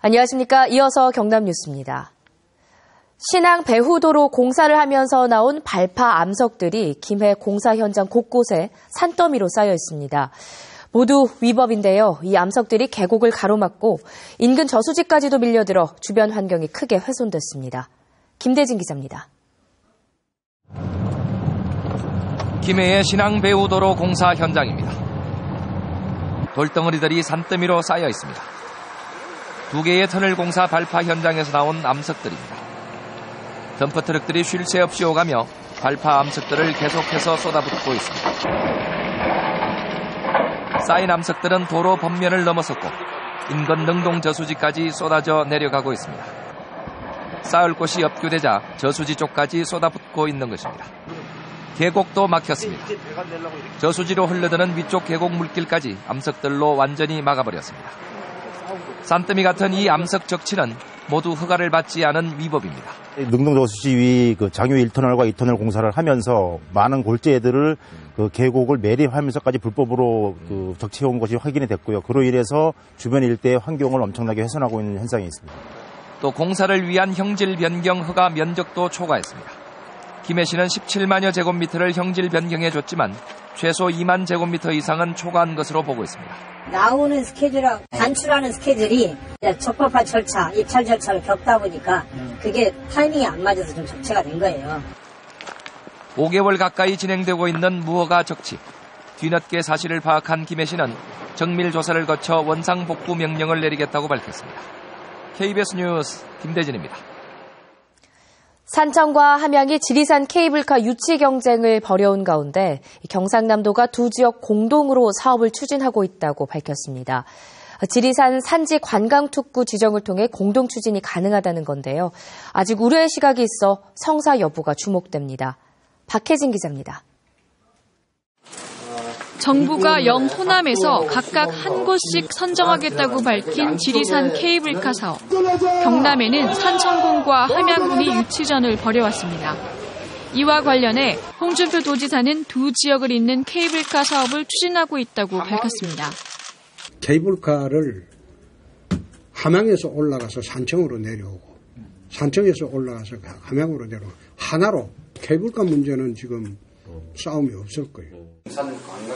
안녕하십니까. 이어서 경남 뉴스입니다. 신항 배후도로 공사를 하면서 나온 발파 암석들이 김해 공사 현장 곳곳에 산더미로 쌓여 있습니다. 모두 위법인데요. 이 암석들이 계곡을 가로막고 인근 저수지까지도 밀려들어 주변 환경이 크게 훼손됐습니다. 김대진 기자입니다. 김해의 신항 배후도로 공사 현장입니다. 돌덩어리들이 산더미로 쌓여 있습니다. 두 개의 터널 공사 발파 현장에서 나온 암석들입니다. 덤프트럭들이 쉴 새 없이 오가며 발파 암석들을 계속해서 쏟아붓고 있습니다. 쌓인 암석들은 도로 범면을 넘어섰고 인근 능동 저수지까지 쏟아져 내려가고 있습니다. 쌓을 곳이 없교되자 저수지 쪽까지 쏟아붓고 있는 것입니다. 계곡도 막혔습니다. 저수지로 흘러드는 위쪽 계곡 물길까지 암석들로 완전히 막아버렸습니다. 산더미 같은 이 암석 적치는 모두 허가를 받지 않은 위법입니다. 능동저수지 위 장유 1터널과 2터널 공사를 하면서 많은 골재들을 계곡을 매립하면서까지 불법으로 적치해온 것이 확인이 됐고요. 그로 인해서 주변 일대의 환경을 엄청나게 훼손하고 있는 현상이 있습니다. 또 공사를 위한 형질 변경 허가 면적도 초과했습니다. 김해시는 17만여 제곱미터를 형질 변경해줬지만 최소 2만 제곱미터 이상은 초과한 것으로 보고 있습니다. 나오는 스케줄하고 단출하는 스케줄이 적법한 절차, 입찰 절차를 겪다 보니까 그게 타이밍이 안 맞아서 좀 적체가 된 거예요. 5개월 가까이 진행되고 있는 무허가 적치. 뒤늦게 사실을 파악한 김해시는 정밀 조사를 거쳐 원상 복구 명령을 내리겠다고 밝혔습니다. KBS 뉴스 김대진입니다. 산청과 함양이 지리산 케이블카 유치 경쟁을 벌여온 가운데 경상남도가 두 지역 공동으로 사업을 추진하고 있다고 밝혔습니다. 지리산 산지 관광특구 지정을 통해 공동 추진이 가능하다는 건데요. 아직 우려의 시각이 있어 성사 여부가 주목됩니다. 박혜진 기자입니다. 정부가 영호남에서 각각 한 곳씩 선정하겠다고 밝힌 지리산 케이블카 사업. 경남에는 산청군과 함양군이 유치전을 벌여왔습니다. 이와 관련해 홍준표 도지사는 두 지역을 잇는 케이블카 사업을 추진하고 있다고 밝혔습니다. 케이블카를 함양에서 올라가서 산청으로 내려오고 산청에서 올라가서 함양으로 내려오고 하나로 케이블카 문제는 지금 싸움이 없을 거예요.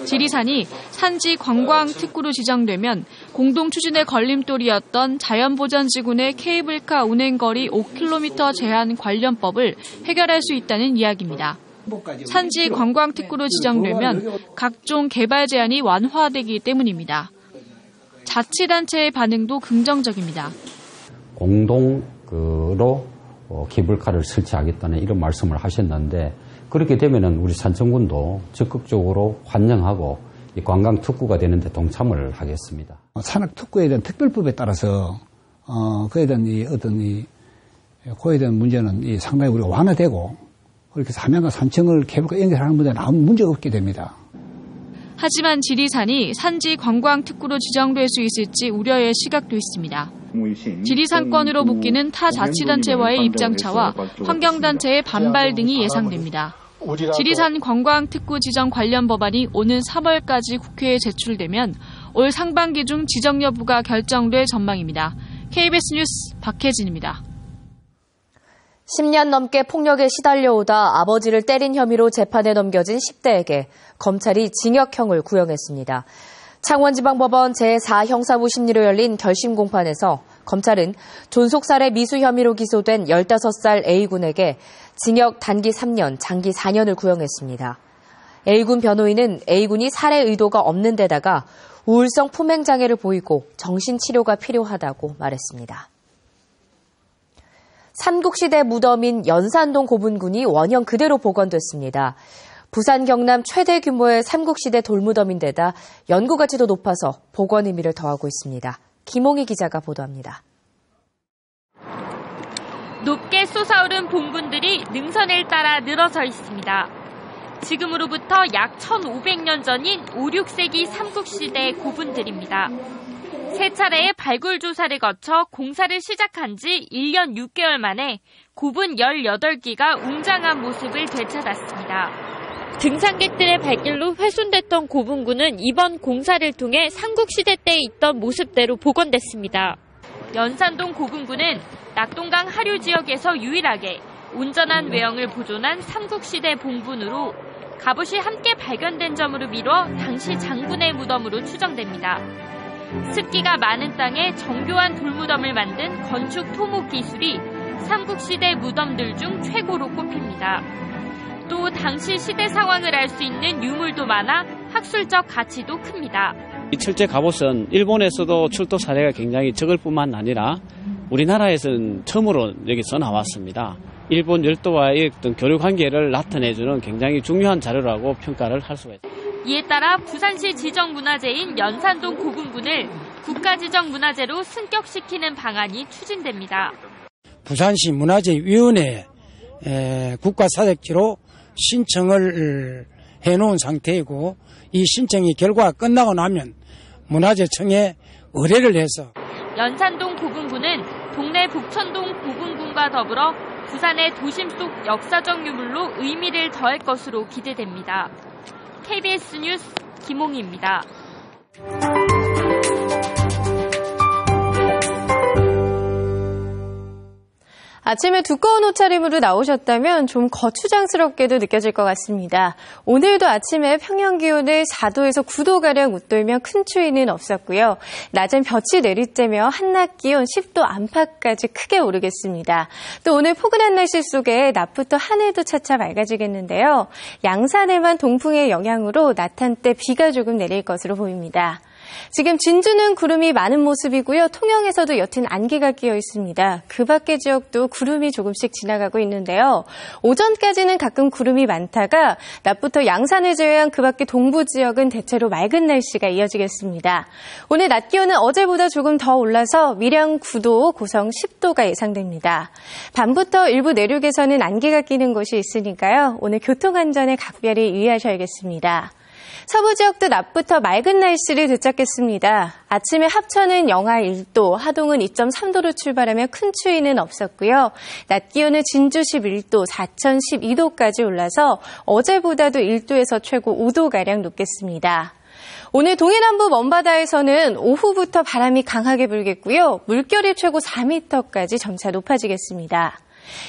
지리산이 산지 관광특구로 지정되면 공동 추진의 걸림돌이었던 자연보전지군의 케이블카 운행거리 5km 제한 관련법을 해결할 수 있다는 이야기입니다. 산지 관광특구로 지정되면 각종 개발 제한이 완화되기 때문입니다. 자치단체의 반응도 긍정적입니다. 공동으로 케이블카를 설치하겠다는 이런 말씀을 하셨는데 그렇게 되면은 우리 산청군도 적극적으로 환영하고 이 관광 특구가 되는데 동참을 하겠습니다. 산악 특구에 대한 특별법에 따라서 그에 대한 그에 대한 문제는 상당히 우리가 완화되고 그렇게 해서 함양과 산청을 케이블카 연결하는 문제는 아무 문제가 없게 됩니다. 하지만 지리산이 산지 관광 특구로 지정될 수 있을지 우려의 시각도 있습니다. 지리산권으로 묶이는 타 자치단체와의 입장차와 환경단체의 반발 등이 예상됩니다. 지리산 관광특구 지정 관련 법안이 오는 3월까지 국회에 제출되면 올 상반기 중 지정 여부가 결정될 전망입니다. KBS 뉴스 박혜진입니다. 10년 넘게 폭력에 시달려오다 아버지를 때린 혐의로 재판에 넘겨진 10대에게 검찰이 징역형을 구형했습니다. 창원지방법원 제4형사부 심리로 열린 결심 공판에서 검찰은 존속살해 미수 혐의로 기소된 15살 A군에게 징역 단기 3년, 장기 4년을 구형했습니다. A군 변호인은 A군이 살해 의도가 없는 데다가 우울성 품행장애를 보이고 정신치료가 필요하다고 말했습니다. 삼국시대 무덤인 연산동 고분군이 원형 그대로 복원됐습니다. 부산 경남 최대 규모의 삼국시대 돌무덤인데다 연구가치도 높아서 복원 의미를 더하고 있습니다. 김홍희 기자가 보도합니다. 높게 솟아오른 봉분들이 능선을 따라 늘어서 있습니다. 지금으로부터 약 1500년 전인 5, 6세기 삼국시대 고분들입니다. 세 차례의 발굴 조사를 거쳐 공사를 시작한 지 1년 6개월 만에 고분 18기가 웅장한 모습을 되찾았습니다. 등산객들의 발길로 훼손됐던 고분군은 이번 공사를 통해 삼국시대 때 있던 모습대로 복원됐습니다. 연산동 고분군은 낙동강 하류 지역에서 유일하게 온전한 외형을 보존한 삼국시대 봉분으로 갑옷이 함께 발견된 점으로 미뤄 당시 장군의 무덤으로 추정됩니다. 습기가 많은 땅에 정교한 돌무덤을 만든 건축 토목 기술이 삼국시대 무덤들 중 최고로 꼽힙니다. 또 당시 시대 상황을 알 수 있는 유물도 많아 학술적 가치도 큽니다. 이 철제 갑옷은 일본에서도 출토 사례가 굉장히 적을 뿐만 아니라 우리나라에서는 처음으로 여기서 나왔습니다. 일본 열도와의 어떤 교류 관계를 나타내주는 굉장히 중요한 자료라고 평가를 할 수가 있습니다. 이에 따라 부산시 지정문화재인 연산동 고분군을 국가지정문화재로 승격시키는 방안이 추진됩니다. 부산시 문화재위원회에 국가사적지로 신청을 해놓은 상태이고 이 신청이 결과가 끝나고 나면 문화재청에 의뢰를 해서 연산동 고분군은 동래 북천동 고분군과 더불어 부산의 도심 속 역사적 유물로 의미를 더할 것으로 기대됩니다. KBS 뉴스 김홍희입니다. 아침에 두꺼운 옷차림으로 나오셨다면 좀 거추장스럽게도 느껴질 것 같습니다. 오늘도 아침에 평년 기온을 4도에서 9도가량 웃돌며 큰 추위는 없었고요. 낮엔 볕이 내리쬐며 한낮 기온 10도 안팎까지 크게 오르겠습니다. 또 오늘 포근한 날씨 속에 낮부터 하늘도 차차 맑아지겠는데요. 양산에만 동풍의 영향으로 낮 한때 비가 조금 내릴 것으로 보입니다. 지금 진주는 구름이 많은 모습이고요. 통영에서도 옅은 안개가 끼어 있습니다. 그 밖의 지역도 구름이 조금씩 지나가고 있는데요. 오전까지는 가끔 구름이 많다가 낮부터 양산을 제외한 그 밖의 동부 지역은 대체로 맑은 날씨가 이어지겠습니다. 오늘 낮 기온은 어제보다 조금 더 올라서 밀양 9도, 고성 10도가 예상됩니다. 밤부터 일부 내륙에서는 안개가 끼는 곳이 있으니까요. 오늘 교통안전에 각별히 유의하셔야겠습니다. 서부 지역도 낮부터 맑은 날씨를 되찾겠습니다. 아침에 합천은 영하 1도, 하동은 2.3도로 출발하며 큰 추위는 없었고요. 낮 기온은 진주 11도, 사천 12도까지 올라서 어제보다도 1도에서 최고 5도가량 높겠습니다. 오늘 동해남부 먼바다에서는 오후부터 바람이 강하게 불겠고요. 물결이 최고 4m까지 점차 높아지겠습니다.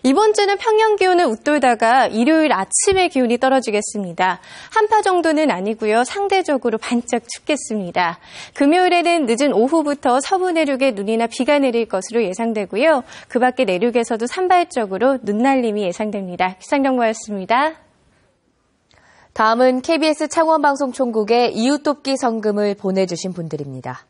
이번 주는 평년 기온을 웃돌다가 일요일 아침에 기온이 떨어지겠습니다. 한파 정도는 아니고요. 상대적으로 반짝 춥겠습니다. 금요일에는 늦은 오후부터 서부 내륙에 눈이나 비가 내릴 것으로 예상되고요. 그 밖에 내륙에서도 산발적으로 눈날림이 예상됩니다. 기상정보였습니다. 다음은 KBS 창원방송총국의 이웃돕기 성금을 보내주신 분들입니다.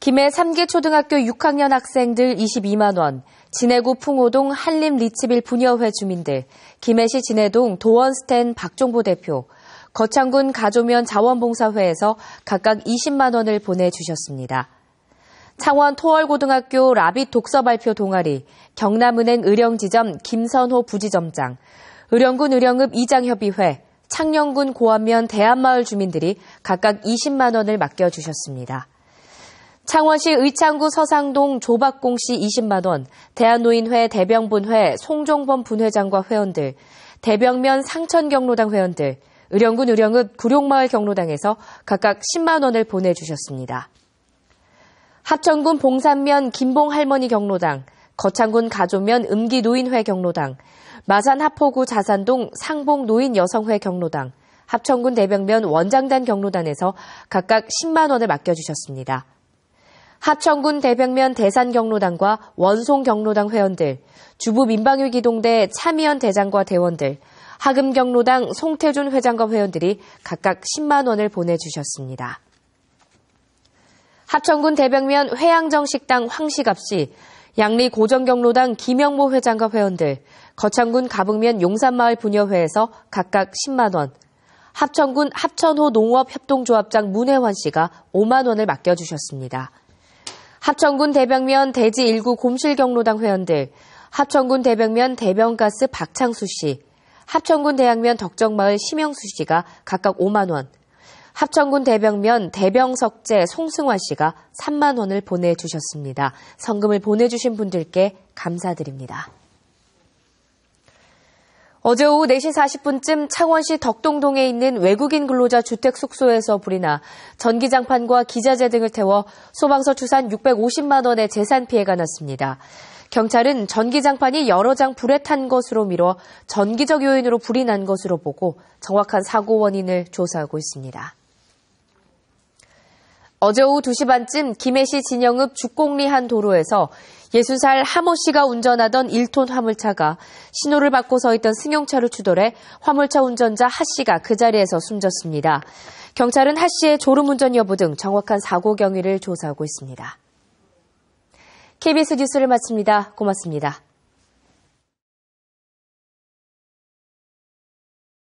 김해 3기 초등학교 6학년 학생들 22만 원, 진해구 풍호동 한림 리치빌 부녀회 주민들, 김해시 진해동 도원스텐 박종보 대표, 거창군 가조면 자원봉사회에서 각각 20만 원을 보내주셨습니다. 창원 토월고등학교 라빗 독서발표 동아리, 경남은행 의령지점 김선호 부지점장, 의령군 의령읍 이장협의회, 창녕군 고안면 대안마을 주민들이 각각 20만 원을 맡겨주셨습니다. 창원시 의창구 서상동 조박공 씨 20만 원, 대한노인회 대병분회 송종범 분회장과 회원들, 대병면 상천경로당 회원들, 의령군 의령읍 구룡마을 경로당에서 각각 10만 원을 보내주셨습니다. 합천군 봉산면 김봉할머니 경로당, 거창군 가조면 음기노인회 경로당, 마산 하포구 자산동 상봉노인 여성회 경로당, 합천군 대병면 원장단 경로단에서 각각 10만 원을 맡겨주셨습니다. 합천군 대병면 대산경로당과 원송경로당 회원들, 주부 민방위 기동대 차미연 대장과 대원들, 하금경로당 송태준 회장과 회원들이 각각 10만 원을 보내주셨습니다. 합천군 대병면 회양정식당 황식갑씨, 양리 고정경로당 김영모 회장과 회원들, 거창군 가북면 용산마을 부녀회에서 각각 10만 원, 합천군 합천호 농업협동조합장 문혜환 씨가 5만 원을 맡겨주셨습니다. 합천군 대병면 대지 1구 곰실경로당 회원들, 합천군 대병면 대병가스 박창수 씨, 합천군 대양면 덕정마을 심영수 씨가 각각 5만 원, 합천군 대병면 대병석재 송승환 씨가 3만 원을 보내주셨습니다. 성금을 보내주신 분들께 감사드립니다. 어제 오후 4시 40분쯤 창원시 덕동동에 있는 외국인 근로자 주택 숙소에서 불이 나 전기장판과 기자재 등을 태워 소방서 추산 650만 원의 재산 피해가 났습니다. 경찰은 전기장판이 여러 장 불에 탄 것으로 미뤄 전기적 요인으로 불이 난 것으로 보고 정확한 사고 원인을 조사하고 있습니다. 어제 오후 2시 반쯤 김해시 진영읍 죽곡리 한 도로에서 60살 하모 씨가 운전하던 1톤 화물차가 신호를 받고 서 있던 승용차를 추돌해 화물차 운전자 하 씨가 그 자리에서 숨졌습니다. 경찰은 하 씨의 졸음운전 여부 등 정확한 사고 경위를 조사하고 있습니다. KBS 뉴스를 마칩니다. 고맙습니다.